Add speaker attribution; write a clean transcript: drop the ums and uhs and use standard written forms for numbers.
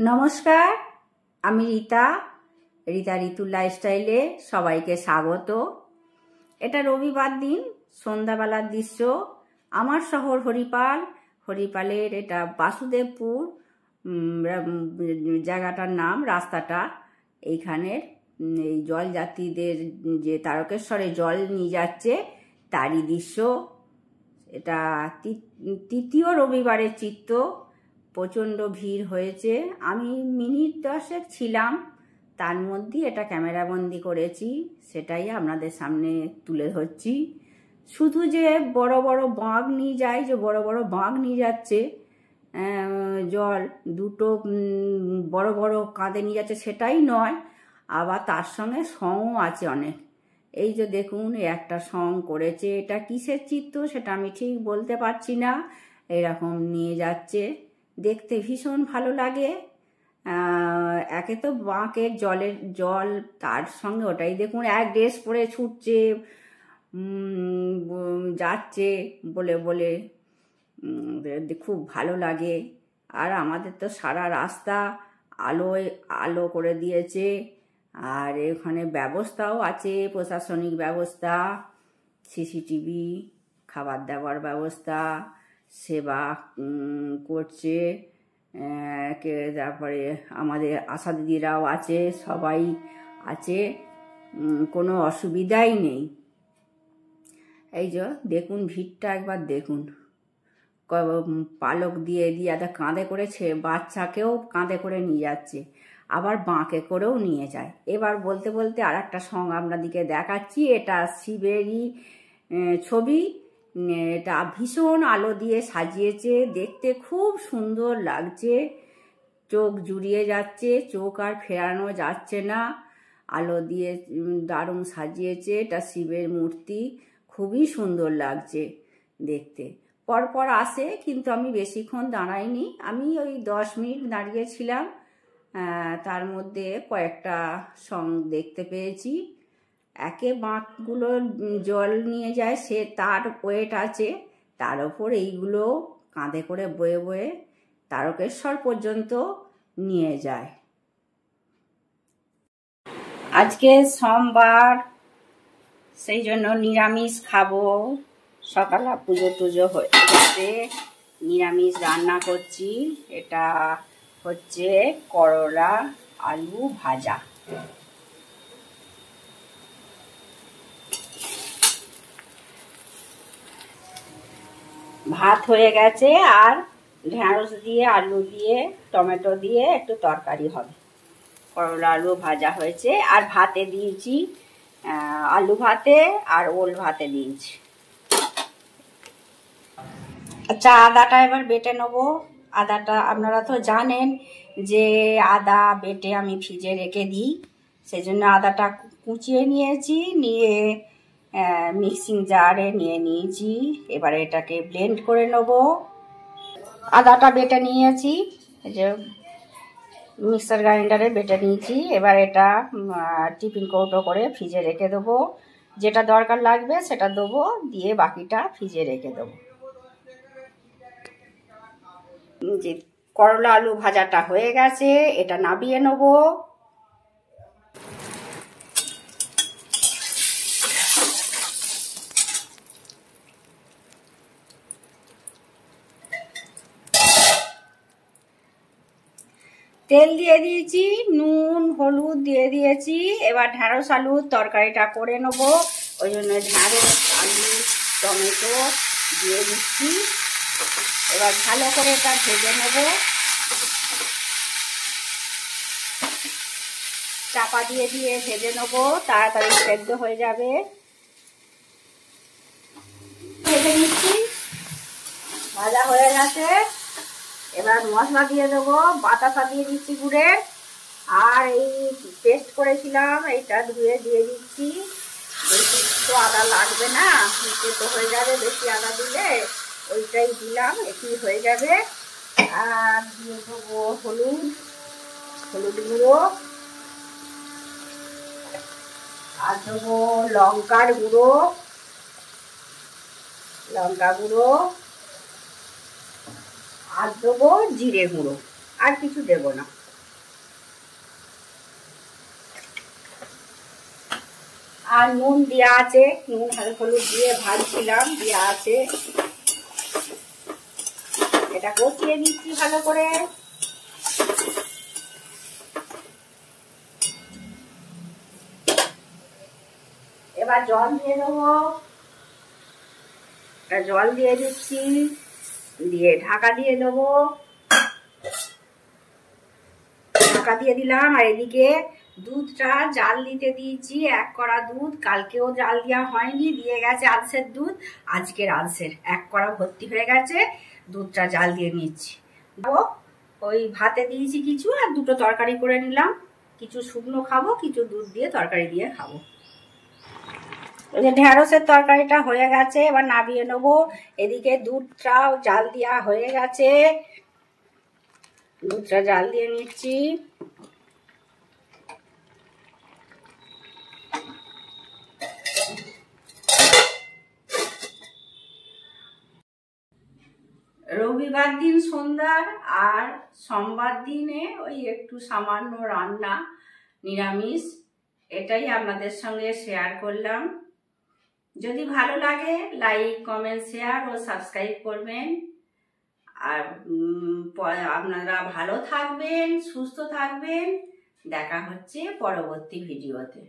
Speaker 1: নমস্কার, আমি রীতা ঋতুর লাইফস্টাইলে সবাইকে স্বাগত। এটা রবিবার দিন সন্ধ্যাবেলার দৃশ্য। আমার শহর হরিপালের এটা বাসুদেবপুর জায়গাটার নাম, রাস্তাটা। এইখানের এই জলযাত্রীদের যে তারকেশ্বরে জল নিয়ে যাচ্ছে তারই দৃশ্য। এটা তৃতীয় রবিবারের চিত্র। প্রচণ্ড ভিড় হয়েছে। আমি মিনিট 10 ছিলাম, তার মধ্যে এটা ক্যামেরাবন্দি করেছি, সেটাই আপনাদের সামনে তুলে ধরছি। শুধু যে বড় বড় বাঁক নিয়ে যায়, যে বড় বড় বাঁক নিয়ে যাচ্ছে জল, দুটো বড় বড় কাঁধে নিয়ে যাচ্ছে সেটাই নয়, আবার তার সঙ্গে সঙও আছে অনেক। এই যে দেখুন, একটা সং করেছে। এটা কিসের চিত্র সেটা আমি ঠিক বলতে পারছি না। এরকম নিয়ে যাচ্ছে, দেখতে ভীষণ ভালো লাগে। একে তো বাঁকের জল, তার সঙ্গে ওটাই দেখুন এক ড্রেস পরে ছুটছে, যাচ্ছে বলে বলে, খুব ভালো লাগে। আর আমাদের তো সারা রাস্তা আলো করে দিয়েছে। আর এখানে ব্যবস্থাও আছে, প্রশাসনিক ব্যবস্থা, সিসিটিভি, খাবার দাবার ব্যবস্থা, সেবা করছে। তারপরে আমাদের আশা দিদিরাও আছে, সবাই আছে, কোনো অসুবিধাই নেই। এই যে দেখুন ভিড়টা একবার দেখুন। পালক দিয়ে কাঁধে করেছে, বাচ্চাকেও কাঁধে করে নিয়ে যাচ্ছে, আবার বাঁকে করেও নিয়ে যায়। এবার বলতে বলতে আর একটা সং আপনাদেরকে দেখাচ্ছি। এটা শিবেরই ছবি। এটা ভীষণ আলো দিয়ে সাজিয়েছে, দেখতে খুব সুন্দর লাগছে, চোখ জুড়িয়ে যাচ্ছে, চোখ আর ফেরানো যাচ্ছে না। আলো দিয়ে দারুণ সাজিয়েছে। এটা শিবের মূর্তি, খুবই সুন্দর লাগছে দেখতে। পরপর আসে, কিন্তু আমি বেশিক্ষণ দাঁড়াইনি, আমি ওই 10 মিনিট দাঁড়িয়েছিলাম। তার মধ্যে কয়েকটা সং দেখতে পেয়েছি। একে বাঁকগুলো জল নিয়ে যায়, সে তার ওয়েট আছে, তার ওপর এইগুলো কাঁধে করে বয়ে বয়ে তারকেশ্বর পর্যন্ত নিয়ে যায়। আজকে সোমবার, সেই জন্য নিরামিষ খাবো। সকালে পুজো টুজো হয়ে গেছে, নিরামিষ রান্না করছি। এটা হচ্ছে করলা আলু ভাজা। ভাত হয়ে গেছে, আর ঢেঁড়স দিয়ে আলু দিয়ে টমেটো দিয়ে একটু তরকারি হবে। করলা আলু ভাজা হয়েছে, আর ভাতে দিয়েছি, আলু ভাতে আর ওল ভাতে দিয়েছি। আচ্ছা, আদাটা এবার বেটে নেবো। আদাটা আপনারা তো জানেন যে আদা বেটে আমি ফ্রিজে রেখে দিই, সেই জন্য আদাটা কুচিয়ে নিয়েছি, নিয়ে মিক্সিং জারে নিয়ে নিয়েছি। এবারে এটাকে ব্লেন্ড করে নেব। আদাটা বেটে নিয়েছি, এই যে মিক্সার গ্রাইন্ডারে বেটে নিয়েছি। এবার এটা টিফিন কৌটো করে ফ্রিজে রেখে দেবো। যেটা দরকার লাগবে সেটা দেবো, দিয়ে বাকিটা ফ্রিজে রেখে দেবো। যে করলা আলু ভাজাটা হয়ে গেছে, এটা নামিয়ে নেব। তেল দিয়ে দিয়েছি, নুন হলুদ দিয়ে দিয়েছি। এবার ঢেঁড়স আলুর তরকারিটা করে নেব, ওই জন্য ঢেঁড়স আলু টমেটো দিয়ে দিচ্ছি। এবার ভালো করে এটা ভেজে নেব, চাপা দিয়ে দিয়ে ভেজে নেব, তাড়াতাড়ি সেদ্ধ হয়ে যাবে। ভেজে নিচ্ছি, ভাজা হয়ে গেছে। এবার মশলা দিয়ে দেবো, বাতাসা দিয়ে দিচ্ছি গুড়ের, আর এই পেস্ট করেছিলাম এইটা ধুয়ে দিয়ে দিচ্ছি। বেশি তো আদা লাগবে না, তো হয়ে যাবে, বেশি আদা দিলে ওইটাই দিলাম, একই হয়ে যাবে। আর দিয়ে দেবো হলুদ গুঁড়ো, আর দেবো লঙ্কা গুঁড়ো, আর দেবো জিরে গুঁড়ো, আর কিছু দেবো না। আর নুন দেওয়া আছে, নুন হলুদ দিয়ে ভাজছিলাম, দেওয়া আছে। এটা কষিয়ে নিচ্ছি ভালো করে। এবার জল দিয়ে দেবো, জল দিয়ে দিচ্ছি, দিয়ে ঢাকা দিয়ে দেবো। ঢাকা দিয়ে দিলাম। আর এদিকে দুধটা জাল দিতে দিয়েছি, 1 কড়া দুধ। কালকেও জাল দেওয়া হয়নি, দিয়ে গেছে আলসের দুধ, আজকের আলসের 1 কড়া ভর্তি হয়ে গেছে। দুধটা জাল দিয়ে নিচ্ছি। ওই ভাতে দিয়েছি কিছু, আর 2টো তরকারি করে নিলাম। কিছু শুকনো খাবো, কিছু দুধ দিয়ে তরকারি দিয়ে খাবো। ওই যে ঢেঁড়সের তরকারিটা হয়ে গেছে, এবার নামিয়ে নেবো। এদিকে দুধটাও জাল দেওয়া হয়ে গেছে, দুধটা জাল দিয়ে নিচ্ছি। রবিবার দিন সন্ধ্যার আর সোমবার দিনে ওই একটু সামান্য রান্না, নিরামিষ। এটাই আপনাদের সঙ্গে শেয়ার করলাম। যদি ভালো লাগে লাইক, কমেন্ট, শেয়ার ও সাবস্ক্রাইব করবেন। আর আপনারা ভালো থাকবেন, সুস্থ থাকবেন। দেখা হচ্ছে পরবর্তী ভিডিওতে।